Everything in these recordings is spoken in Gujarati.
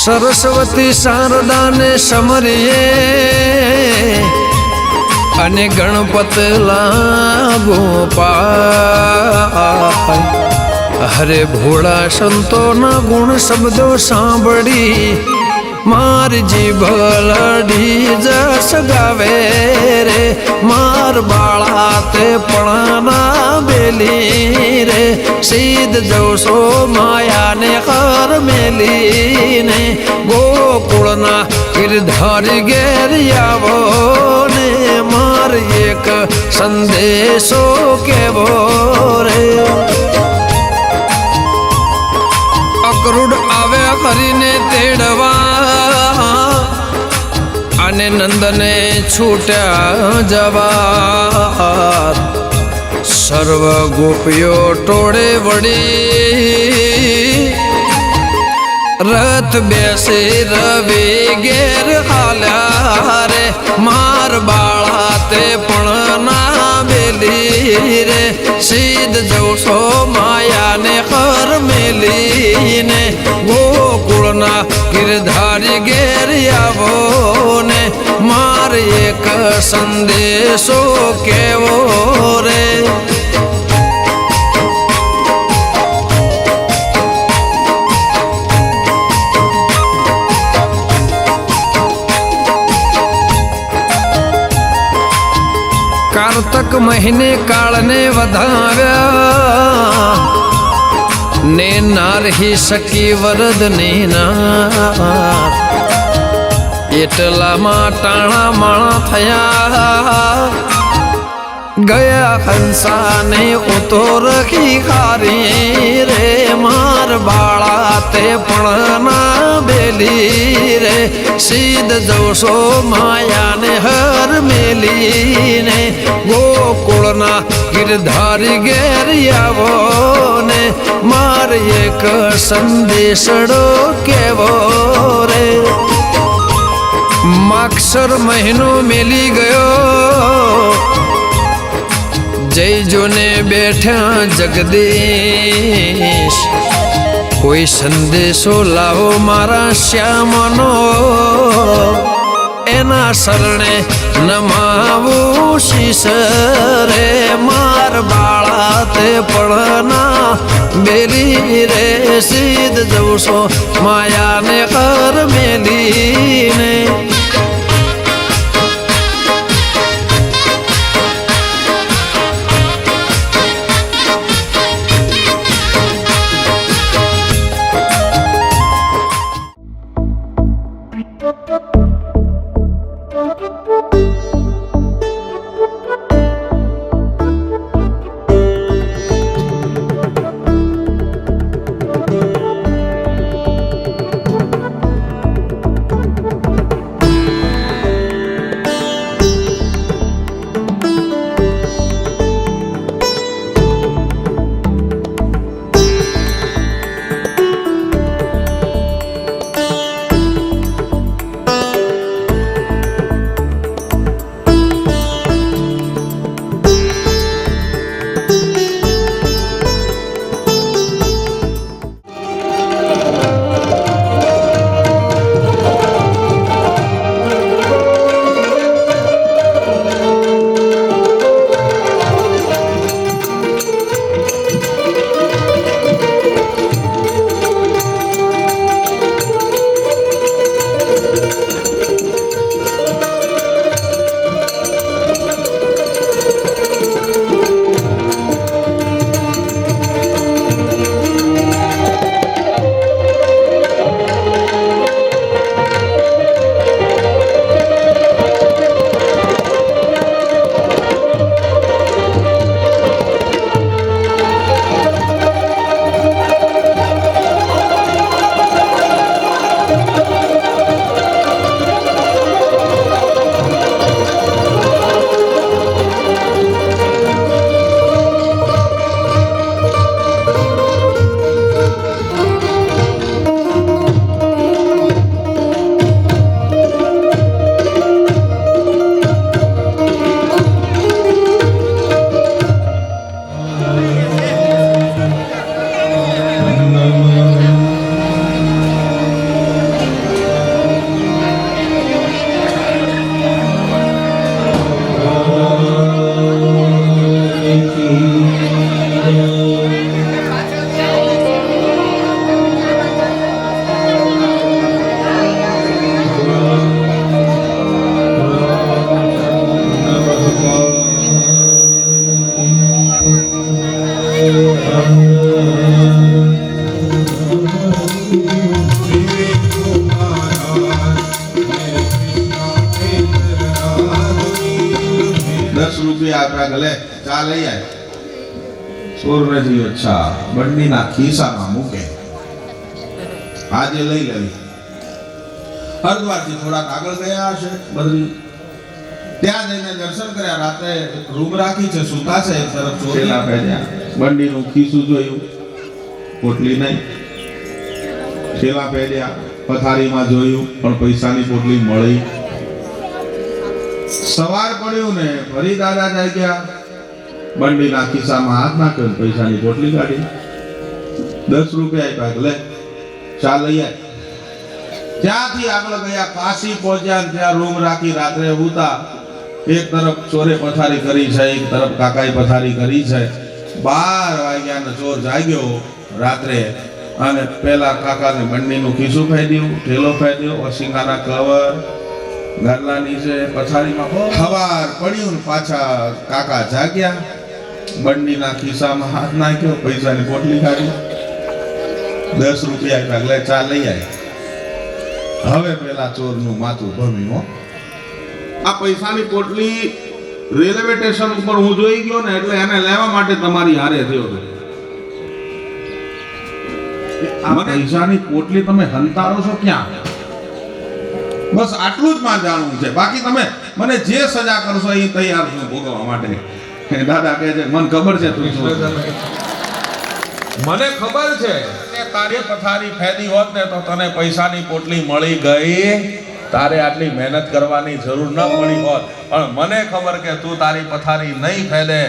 સરસ્વતી શારદાને સમરીએ અને ગણપત લાગો પાય હરે ભોળા સંતોના ગુણ શબ્દો સાંભળી મારી જીભ લડી જસ ગાવે રે માર બાળા તે પણાના બેલી રે સીધ જવશો માયાને કર મેલીને ગોકુળના ગિરધારી ઘેર આવો ને માર એક સંદેશો કેવો રે અક્રૂર આવે કરીને તેડવા અને નંદને છૂટ્યા જવા સર્વ ગોપીઓ ટોળે વળી રથ બેસે રવિ ઘેર હાલ્યા રે માર બાળા તે પણ ના બેલી રે સીધ જવશો માયાને કર મેલીને ગોકુળના ગિરધારી ઘેર આવો ને માર એક સંદેશો કેવો રે कार्तक महीने काळने वधाव्या ने नार ही सकी वरद नेनार એટલામાં ટાણા માણા થયા ગયા હંસાને ઉતો રખી ખારી રે માર બાળા તે પણ ના બેલી રે સીધ જવશો માયાને હર મેલીને ગોકુળના ગિરધારી ઘેર આવો ને માર એક સંદેશડો કેવો રે માક્ષર મહિનો મેલી ગયો જયજોને બેઠા જગદીશ કોઈ સંદેશો લાવો મારા શ્યામનો એના શરણે નમાવું શીશ રે માર બાળા તે પણ ના બેલી રે સીધ જવશો માયાને કર મેલીને આપ્યા ગલે ચા લઈ આય ચોરને થયું અચ્છા બંડીના ખિસ્સામાં મૂકે આજે લઈ લેવી હરદ્વારથી થોડાક આગળ ગયા હશે બદરી ત્યાં જઈને દર્શન કર્યા રાતે રૂમ રાખી છે સુતા છે એક તરફ ચોરેલા પહેર્યા બંડીનું ખિસ્સું જોયું પોટલી નહીં થેલા પહેર્યા પથારીમાં જોયું પણ પૈસાની પોટલી મળી સવાર પડ્યું ને ફરી દાદા જાગ્યા બંડીના ખિસ્સામાં હાથ નાખ્યો પૈસાની પોટલી કાઢી 10 રૂપિયા આપ્યા લે ચા લઈ આય ત્યાંથી આગળ ગયા કાશી પહોંચ્યા ત્યાં રૂમ રાખી રાત્રે ઉતા એક તરફ ચોરે પથારી કરી છે એક તરફ કાકાએ પથારી કરી છે 12 વાગ્યાનો ચોર જાગ્યો રાત્રે અને પેલા કાકાને બંડીનું ખિસ્સું ખાઈ દીધું ઠેલો ખાઈ દીધો ઓશિંગાના કવર ગાદલા નીચે પથારીમાં હવાર પડ્યું પાછા કાકા જાગ્યા બંડીના ખિસ્સામાં હાથ નાખ્યો પૈસાની પોટલી કાઢી 10 રૂપિયા આપ્યા લે ચા લઈ આય હવે પેલા ચોરનું માથું ભમ્યું આ પૈસાની પોટલી રેલવે સ્ટેશન ઉપર હું જોઈ ગયો ને એટલે એને લેવા માટે તમારી હારે થયો હતો આ પૈસાની પોટલી તમે હંતારો છો ક્યાં બસ આટલું જ માં જાણવું છે બાકી તમે મને જે સજા કરશો એ તૈયાર છું ભોગવવા માટે દાદા કહે છે મને ખબર છે તું મને ખબર છે કે તારી પથારી ફેદી હોત ને તો તને પૈસાની પોટલી મળી ગઈ તારે આટલી મહેનત કરવાની જરૂર ન પડી હોત પણ મને ખબર કે તું તારી પથારી નહીં ફેદે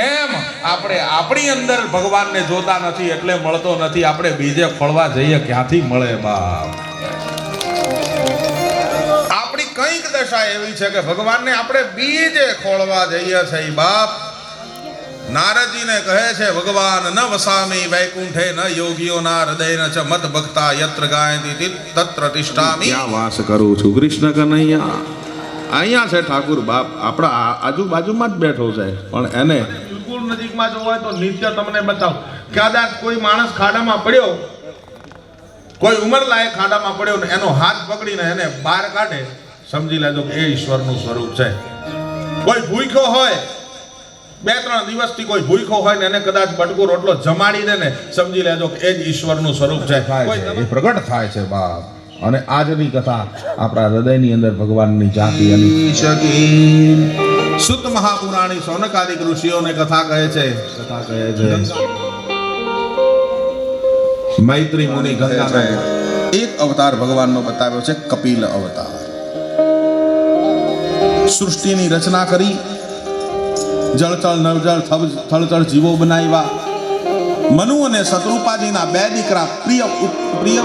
એમ આપણે આપણી અંદર ભગવાનને જોતા નથી એટલે મળતો નથી આપણે બીજે ખોળવા જઈએ ક્યાંથી મળે બાપ આપણી કઈક દશા એવી છે કે ભગવાનને આપણે બીજે ખોળવા જઈએ છે બાપ નારદજીને કહે છે ભગવાન ન વસામી વૈકુંઠે ન યોગીઓ ના હૃદય ન ચ મત ભક્તા યત્ર ગાયંતિ તત્ર તિષ્ઠામિ ક્યાં વાસ કરું છું કૃષ્ણ કનૈયા અહીંયા છે ઠાકુર બાપ આપણા આજુબાજુમાં જ બેઠો છે પણ એને બિલકુલ નજીકમાં જો હોય તો નિત્ય તમને બતાવ કદાચ કોઈ માણસ ખાડામાં પડ્યો કોઈ ઉંમર લાયક ખાડામાં પડ્યો ને એનો હાથ પકડીને એને બહાર કાઢે સમજી લેજો કે એ ઈશ્વરનું સ્વરૂપ છે કોઈ ભૂખ્યો હોય 2-3 દિવસથી કોઈ ભૂખ્યો હોય ને એને કદાચ બટકો રોટલો જમાડી દે ને સમજી લેજો કે એ જ ઈશ્વરનું સ્વરૂપ છે એ પ્રગટ થાય છે બાપ અને આજની કથા આપણા હૃદયની અંદર ભગવાનની જાતિ અને શુદ્ધ મહાપુરાણી સૌનકાદિક ઋષિઓને કથા કહે છે મૈત્રી મુનિ ગંગાનો એક અવતાર ભગવાનનો બતાવ્યો છે કપિલ અવતાર સૃષ્ટિની રચના કરી જળચળ નવજળ થળચળ જીવો બનાવ્યા મનુ અને શત્રુપાજીના 2 દીકરા પ્રિય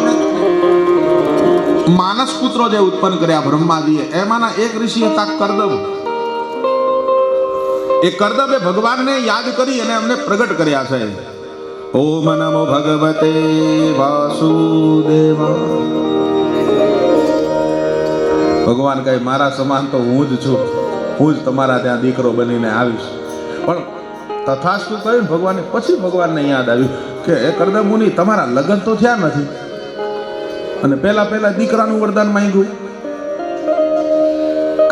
માનસ પુત્રો જે ઉત્પન્ન કર્યા બ્રહ્માજીએ એમાંના એક ઋષિ હતા કરદમ એ કરદમે ભગવાનને યાદ કરી અને અમને પ્રગટ કર્યા છે ઓમ નમો ભગવતે વાસુદેવા ભગવાન કહે મારા સમાન તો હું જ છું હું જ તમારા ત્યાં દીકરો બનીને આવીશ પણ તથાસ્તુ કહ્યું ભગવાને પછી ભગવાનને યાદ આવ્યું કે એ કરદમ મુનિ તમારા લગ્ન તો થયા નથી અને પહેલા દીકરાનું વરદાન માંગ્યું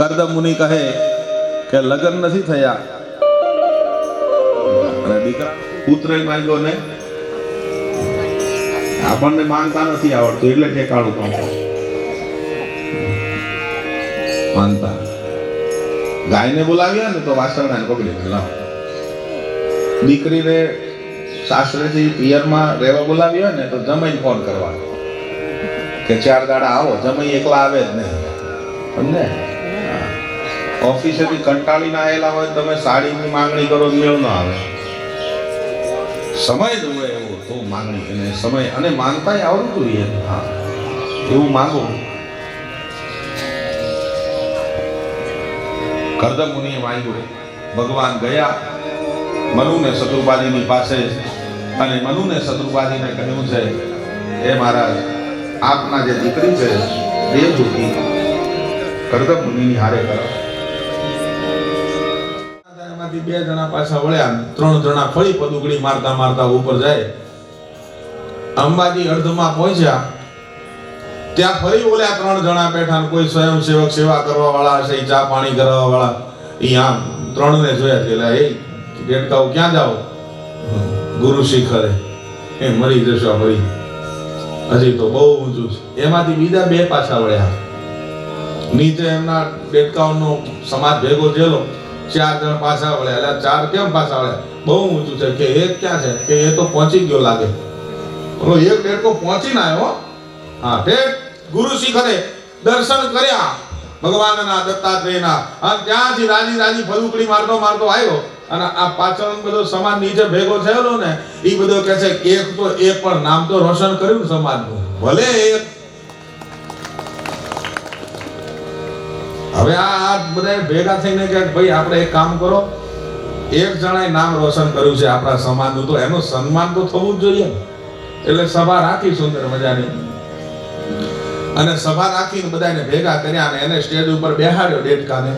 કરદમ મુનિ કહે કે લગ્ન નથી થયા અને દીકરા પુત્ર માંગ્યો ને આપણને માંગતા નથી આવડતું એટલે ઠેકાણું પણ માનતા ગાયને બોલાવ્યા ને તો વાસરડાને પકડી લાવ દીકરીને સાસરેથી પિયરમાં રહેવા બોલાવ્યા ને તો જમાઈને ફોન કરવાનો કે 4 દાડા આવો જમાઈ એકલા આવે જ નહીં સમજે ઓફિસેથી કંટાળીને આવેલા હોય તમે સાડીની માંગણી કરો મેળ ન આવે સમય જોવે એવો તો માંગણી અને સમય અને માંગતા આવડતું જોઈએ હા એવું માંગો કરદમ મુનિએ માંગ્યું ભગવાન ગયા મનુને શત્રુપાજીની પાસે અને મનુને શત્રુપાજીને કહ્યું છે એ મહારાજ આપના જે દીકરી છે દેવહૂતિ કરદમ મુનિની હારે કરો એમાંથી 2 જણા પાછા વળ્યા 3 જણા ફળી પદુકડી મારતા ઉપર જાય અંબાજી અર્ધમાં પહોંચ્યા ત્યાં ફરી ઓલ્યા 3 જણા બેઠા કોઈ સ્વયંસેવક સેવા કરવા વાળા હશે ચા પાણી કરવા વાળા ઈ આમ ત્રણને જોયા કે લા, એ દેડકાઓ ક્યાં જાઓ? ગુરુ શિખરે. એ મરી જશો, મરી, હજી તો બહુ ઊંચું છે. એમાંથી બીજા બે પાછા વળ્યા. નીચે એમના દેડકાઓનો સમાજ ભેગો થયેલો, 4 જણ પાછા વળ્યા. એટલે 4 કેમ પાછા વળ્યા? બહુ ઊંચું છે. કે એક ક્યાં છે? કે એ તો પહોંચી ગયો લાગે. બોલો, એક દેડકો પહોંચીને આવ્યો. હા, ઠેઠ ગુરુ શિખરે દર્શન કર્યા ભગવાનના, દત્તાત્રેયના. અને ત્યાંથી રાજી રાજી ફલુકડી મારતો મારતો આવ્યો. અને આ પાછળ બધો સમાજ નીચે ભેગો થયેલો ને, એ બધો કહે છે કે એક તો એક પણ નામ તો રોશન કર્યું ને સમાજનું. ભલે એક. હવે આ બધા ભેગા થઈને કે ભાઈ આપણે એક કામ કરો, એક જણાએ નામ રોશન કર્યું છે આપણા સમાજનું, તો એનું સન્માન તો થવું જ જોઈએ. એટલે સભા રાખી સુંદર મજાની. અને સભા રાખીને બધાને ભેગા કર્યા અને એને સ્ટેજ ઉપર બેહાડ્યો દેડકાને.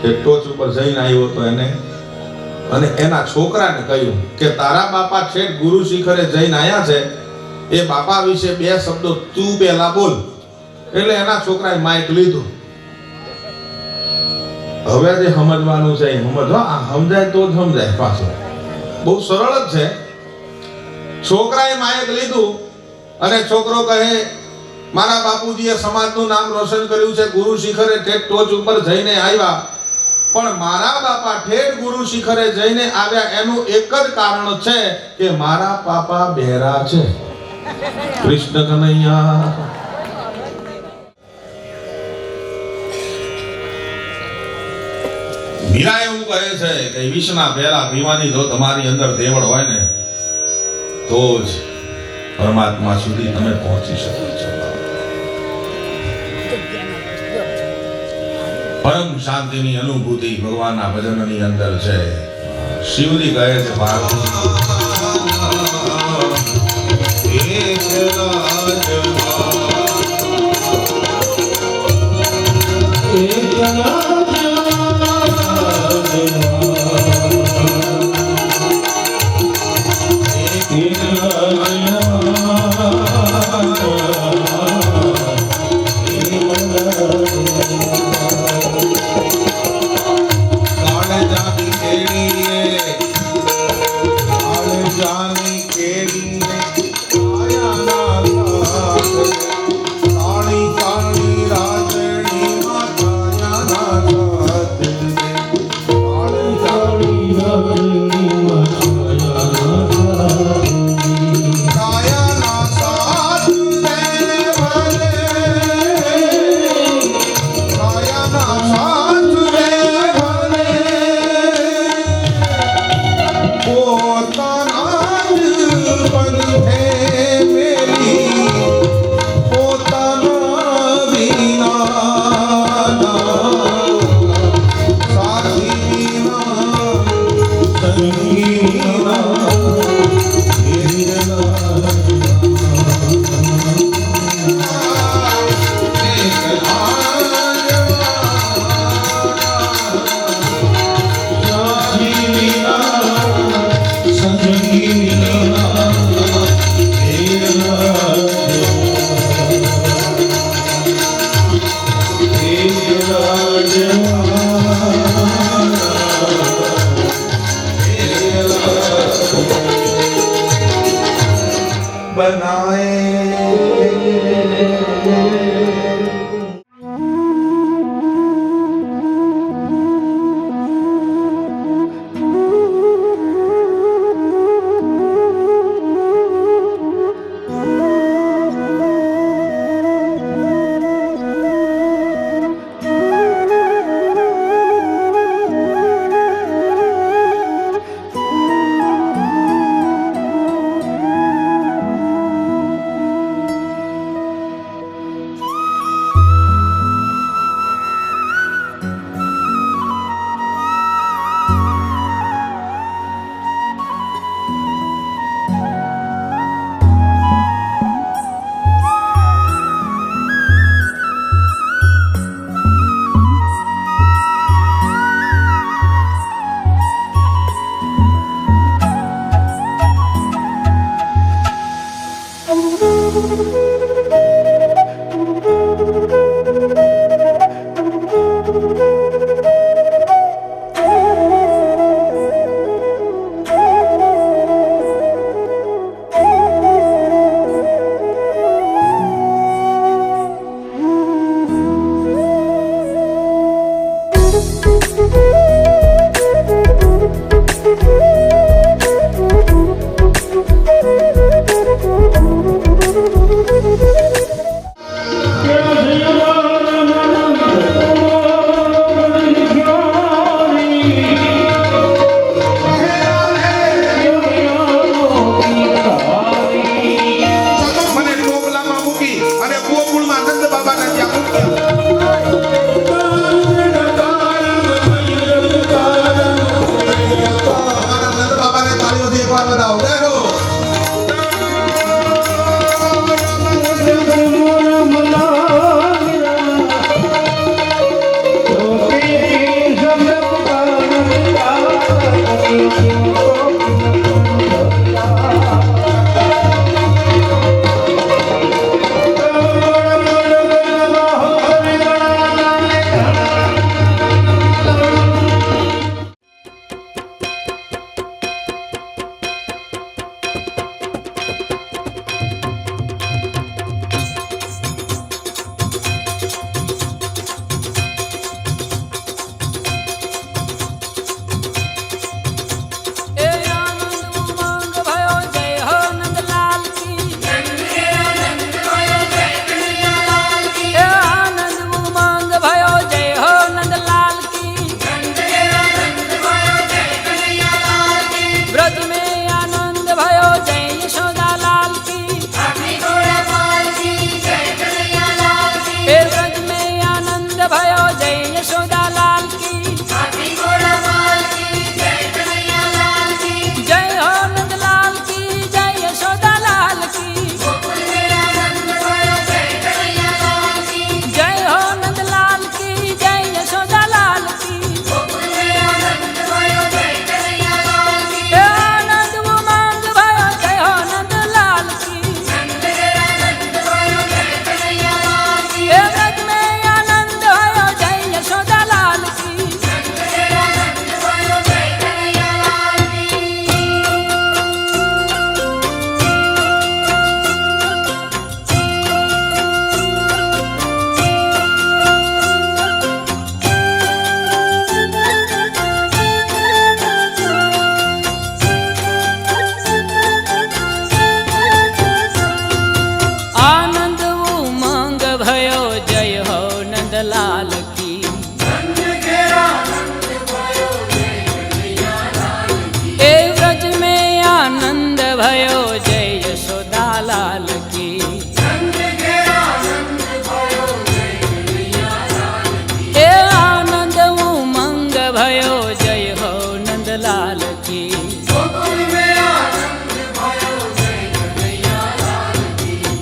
એ ટોચ ઉપર જઈને આવ્યો તો એને, અને એના છોકરાને કહ્યું કે તારા બાપા છેક ગુરુ શિખરે જઈને આયા છે, એ બાપા વિશે 2 શબ્દો તું પહેલા બોલ. એટલે એના છોકરાએ માઇક લીધું. હવે જે સમજવાનું છે એ સમજો, આ સમજાય તો જ સમજાય. પાછું બહુ સરળ જ છે. છોકરાએ માઇક લીધું અને છોકરો કહે, મારા બાપુજીએ સમાજનું નામ રોશન કર્યું છે, ગુરુ શિખરે ઠેઠ ટોચ ઉપર જઈને આવ્યા, પણ મારા બાપા ઠેઠ ગુરુ શિખરે જઈને આવ્યા એનું એક જ કારણ છે કે મારા પાપા બહેરા છે. કૃષ્ણ કનૈયા. મીરા એવું કહે છે કે વિષના પહેલા પીવાની જો તમારી અંદર દેવળ હોય ને, તો જ પરમાત્મા સુધી તમે પહોંચી શકો છો. પરમ શાંતિની અનુભૂતિ ભગવાનના ભજનની અંદર છે. શિવજી કહે છે,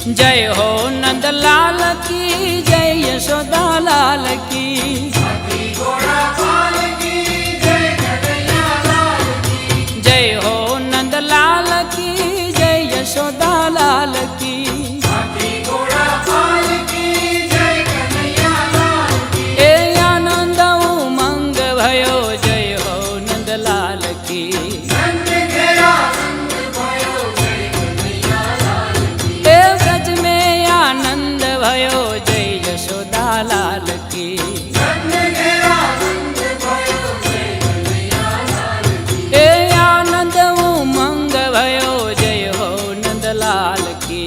जय हो नंदलाल की, जय यशोदा लाल की। जय हो नंदलाल की, जय यशोदा लाल की। ए आनंद उमंग भयो, जय हो नंदलाल की। ए ब्रज में आनंद भयो, जय यशोदा लाल की। ए आनंद उमंग भयो, जय हो नंदलाल की।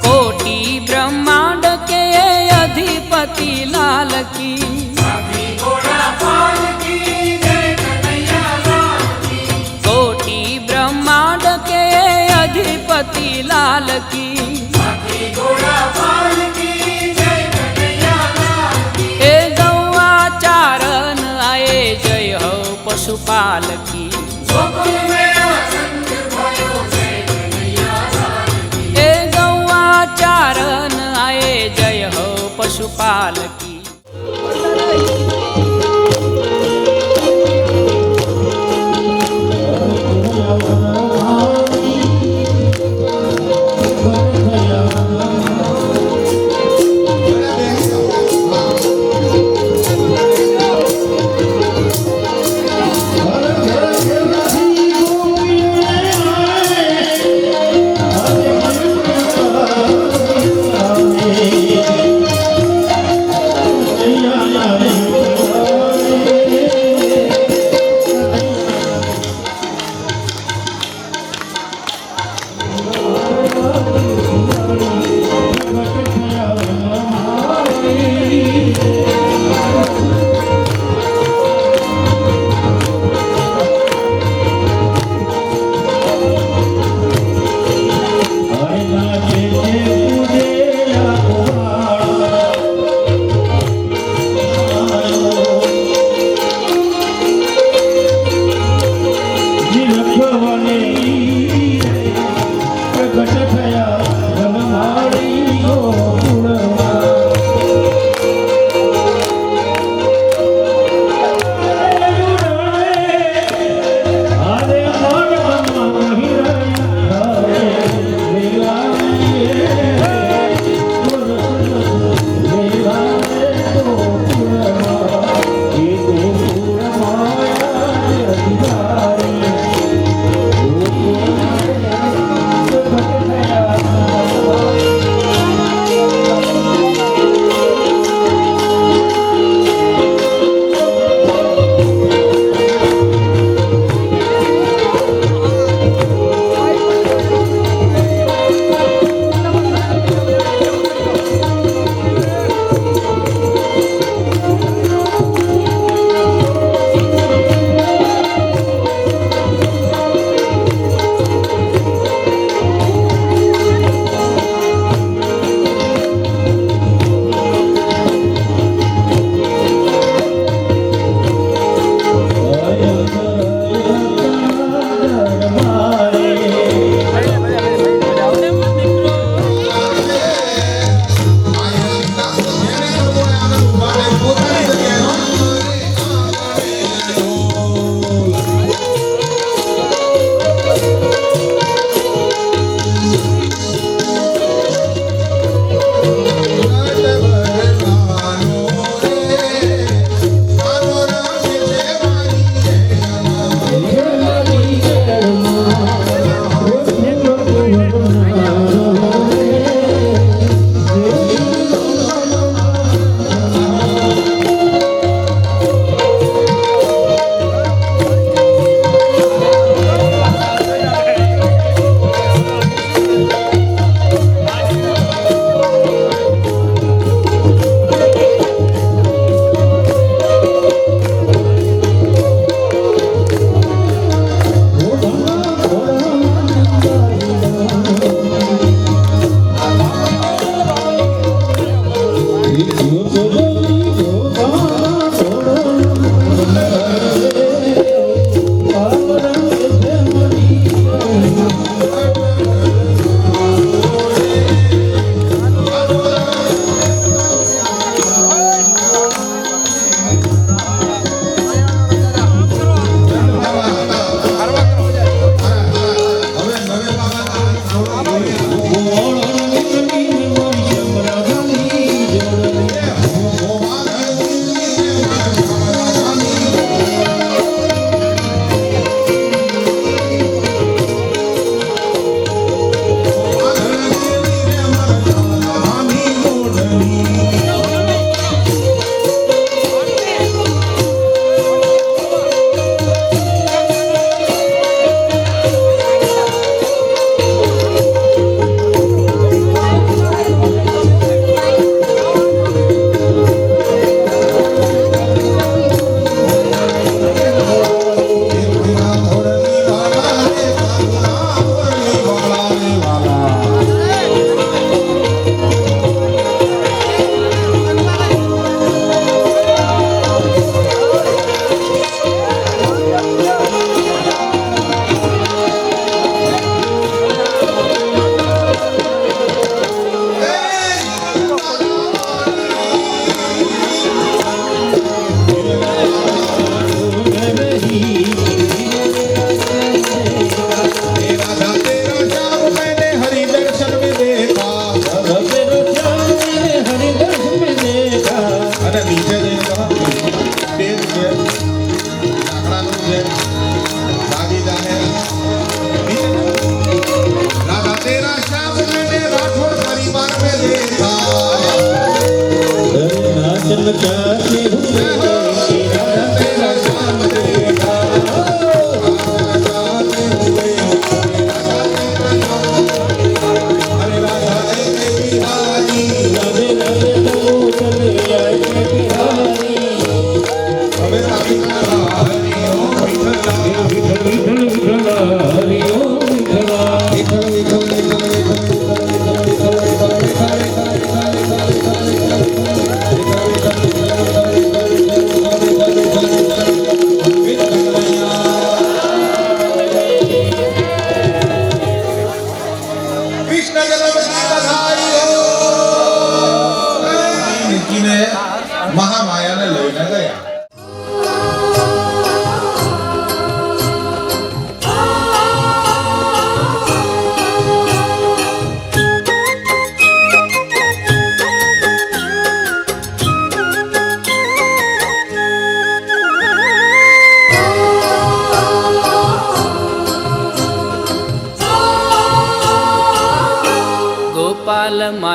कोटि ब्रह्मांड के अधिपति लाल की। कोटि ब्रह्मांड के अधिपति लाल की। ए गौआ चारण आए, जय हो पशुपाल की। ए गौआ चारण आए, जय हो पशुपाल की।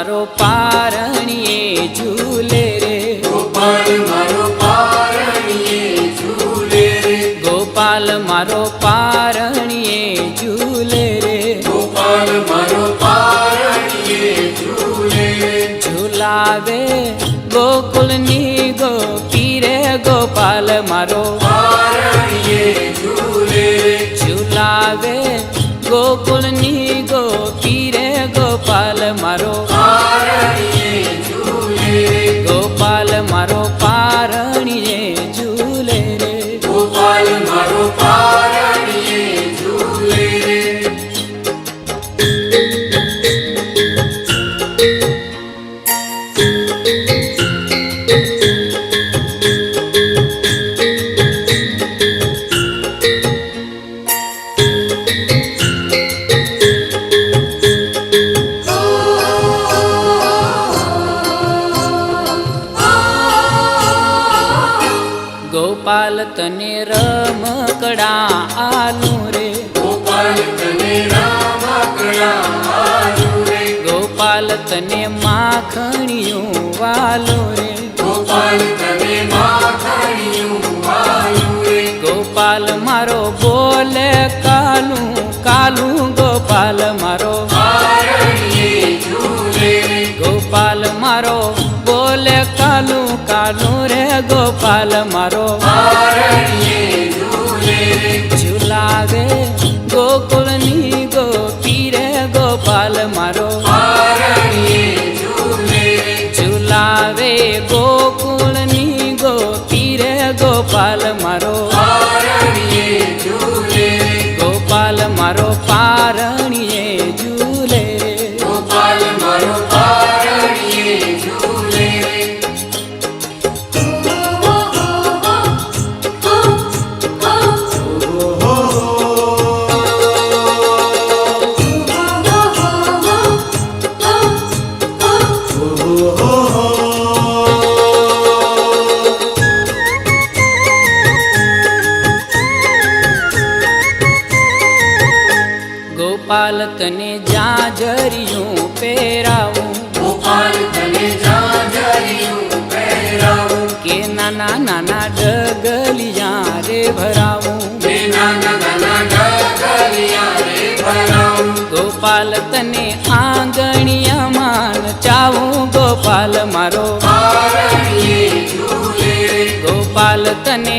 મારો પારણીએ ઝૂલે રે, ગોપાલ મારો પારણીએ ઝૂલે રે, ગોપાલ મારો પારણીએ ઝૂલે રે, ગોપાલ મારો પારણીએ ઝૂલે રે, ઝૂલાવે ગોકુળની ગોપી રે, ગોપાલ મારો પારણીએ ઝૂલે રે, ઝૂલાવે ગોકુળની ગોપી રે, ગોપાલ મારો પારણીએ ઝૂલે રે, ગોપાલ મારો પારણીએ ઝૂલે રે, ગોપાલ મારો પારણીએ ઝૂલે રે. ગોપાલ તને રમકડા આલું રે, ગોપાલ તને રામકડા આલું રે, ગોપાલ તને માખણિયું વાલો રે, ગોપાલ તને માખણિયું વાલું રે, ગોપાલ મારો બોલે કાલું કાલું, ગોપાલ મારો પારણીએ ઝૂલે રે, ગોપાલ મારો બોલે કાલું કાલું રે, ગોપાલ મારો પારણીએ ઝૂલે રે, ઝુલાવે ગોકુળની ગોપી રે, ગોપાલ મારો પારણીએ ઝૂલે રે, ઝુલાવે ગોકુળની ગોપી રે, ગોપાલ મારો પારણીએ ઝૂલે રે, ગોપાલ મારો પારણીએ ઝૂલે રે, ગોપાલ મારો પારણીએ ઝૂલે રે. ગોપાલ તને જાજરિયું પહેરાવું, ગોપાલ તને જાજરિયું પહેરાવું, કે નાના નાના ડગલિયા રે ભરાવું, રે નાના નાના ડગલિયા રે ભરાવું, ગોપાલ તને આંગણિયામાં નચાવું, ગોપાલ મારો પારણીએ ઝૂલે રે, ગોપાલ તને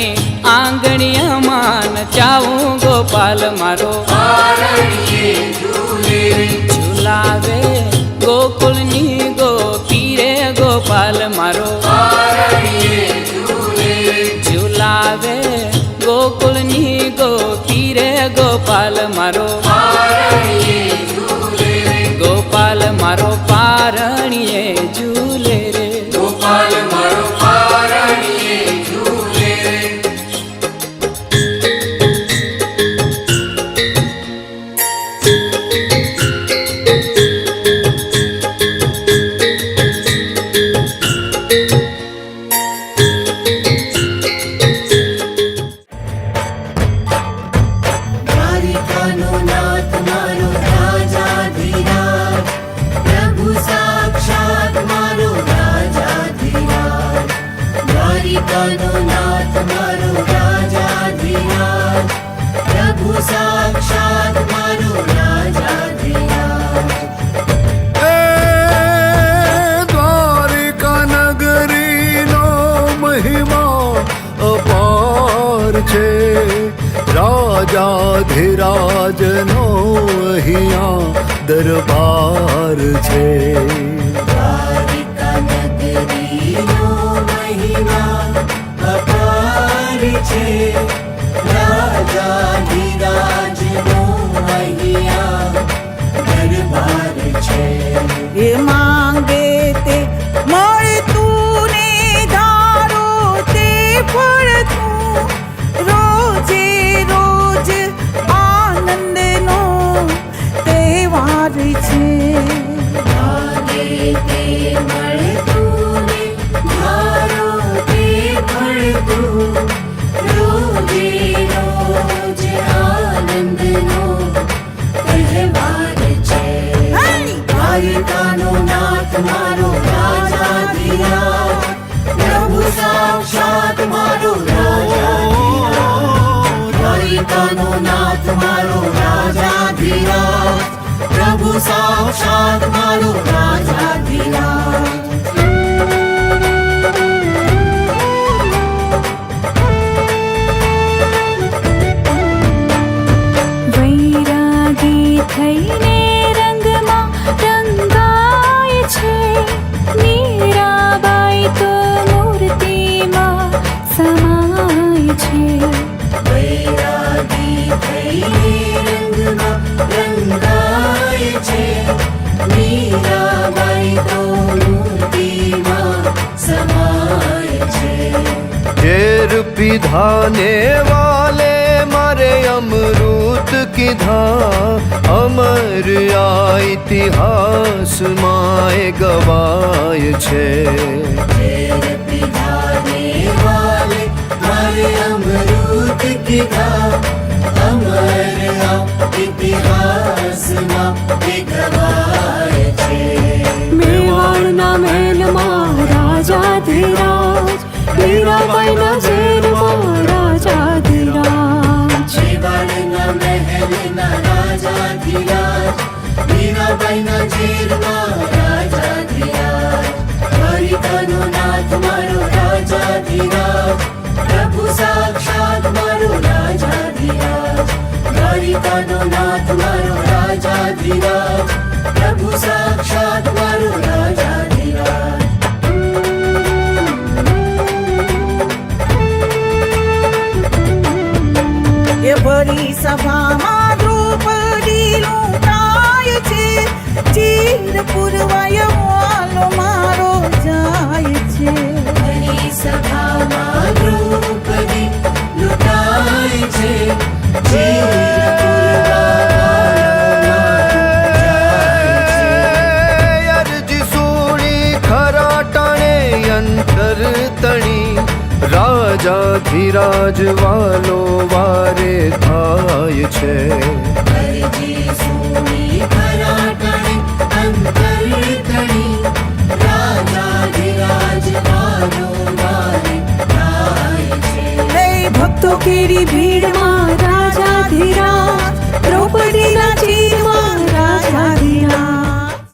આંગણિયામાં નચાવું, ગોપાલ મારો પારણીએ ઝૂલે રે, ઝુલાવે ગોકુળની ગોપી રે, ગોપાલ મારો પારણીએ ઝૂલે રે, ઝુલાવે ગોકુળની ગોપી રે, ગોપાલ મારો પારણીએ ઝૂલે રે, ગોપાલ મારો પારણીએ ઝૂલે રે, ગોપાલ મારો પારણીએ ઝૂલે રે. દ્વારિકાનો નાથ મારો રાજાધિરાજ, પ્રભુ સાક્ષાત મારો રાજાધિરાજ. દ્વારિકાનો નાથ મારો રાજાધિરાજ, પ્રભુ સાક્ષાત મારો રાજાધિરાજ. એ દ્વારિકા નગરીનો મહિમા અપાર છે, રાજાધિરાજનો અહીંયા દરબાર છે. દ્વારિકા નગરીનો મહિમા અપાર છે, રાજાધિરાજનો અહીંયા દરબાર છે. એ માંગે તે મળતું ને ધારો તે ફળતું, રોજે રોજ આનંદનો તહેવાર છે. માંગે તે મળતું ને ધારો તે ફળતું, રોજે રોજ આનંદનો તહેવાર છે. દ્વારિકાનો નાથ દ્વારિકાનો નાથ મારો રાજાધિરાજ પ્રભુ સાક્ષાત મારો રાજાધિરાજ વૈરાગી થઈને રંગમાં રંગાય છે મીરાબાઈ તો મૂર્તિમાં સમાય છે વૈરાગી થઈને રંગમાં રંગાય છે મીરાબાઈ તો મૂર્તિમાં સમાય છે ઝેર પીધાને વાલે મારે અમૃત કીધા અમર આ ઇતિહાસમાં એ ગવાય છે ઝેર પીધાને વાલે મારે અમૃત કીધા અમર આ ઇતિહાસમાં એ ગવાય છે મેવાડના મહેલમાં રાજાધિરાજ મીરાબાઈના ઝેરમાં રાજાધિરાજ મેવાડના મહેલના રાજાધિરાજ મીરાબાઈના ઝેરમાં રાજાધિરાજ દ્વારિકાનો નાથ મારો રાજાધિરાજ પ્રભુ સાક્ષાત મારો રાજાધિરાજ દ્વારિકાનો નાથ મારો રાજાધિરાજ પ્રભુ સાક્ષાત મારો રાજાધિરાજ એ ભરી સભામાં દ્રૌપદી લૂંટાય છે ચીર પુરવાય વાલો મારો જાય છે હરી સભામાં દ્રૌપદી લૂંટાય છે અરજી સોણી ખરા ટાણે અંતર તણી રાજાધિરાજ વાલો વારે થાય છે હરજી સોની ખરાટણી અંતરતણી રાજાધિરાજ વાલો વારે થાય છે હે ભક્તો કેરી ભીડમાં